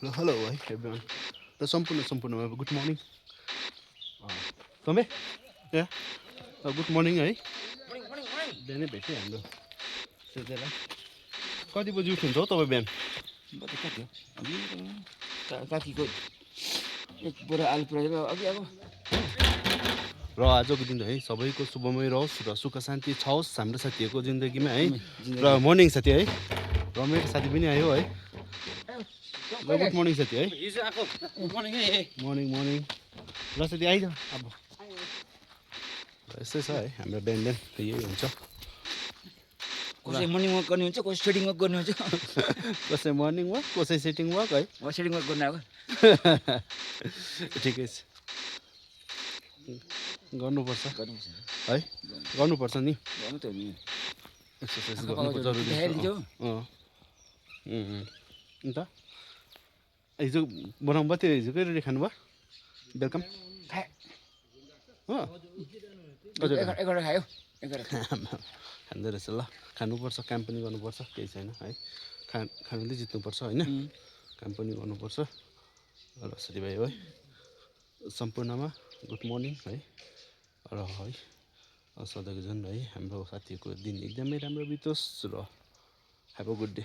Hello, everyone. The Sampurna, good morning. Come yeah. Good morning, है बिहानै भेट्यो हाम्रो सोचेलाई कति बजी उठ्नुहुन्छ हौ तपाईँ बिहान साथीको एक बोरा आलु पुऱ्याएर अघि अब र आजको दिन है सबैको शुभमय रहोस् र सुख शान्ति छाओस् हाम्रो साथीहरूको जिन्दगीमा है र मर्निङ साथी है र मेरो साथी पनि आयो है ल गुड मर्निङ साथी है हिजो आएको गुड मर्निङ है मर्निङ मर्निङ ल साथी आइज अब यस्तै छ है हाम्रो बिहान बिहान यही हुन्छ कसै मर्निङ वाक गर्ने हुन्छ कसै सेटिङ वाक गर्ने हुन्छ कसै मर्निङ वाक कसै सेटिङ वाक है सेटिङ वाक गर्ने अब ठिकै छ गर्नुपर्छ है गर्नुपर्छ नि गर्नु त नि एक्सर्साइज गर्नु जरुरी छ अन्त हिजो बनाउनु भयो त्यो हिजो कहिले खानुभयो वेलकम एघार खायो खाँदो रहेछ ल खानुपर्छ काम पनि गर्नुपर्छ केही छैन है खानुले जित्नुपर्छ होइन काम पनि गर्नुपर्छ र साथीभाइ है सम्पूर्णमा गुड मर्निङ है र है सधैँको झन् है हाम्रो साथीहरूको दिन एकदमै राम्रो बितोस् र हेभ अ गुड डे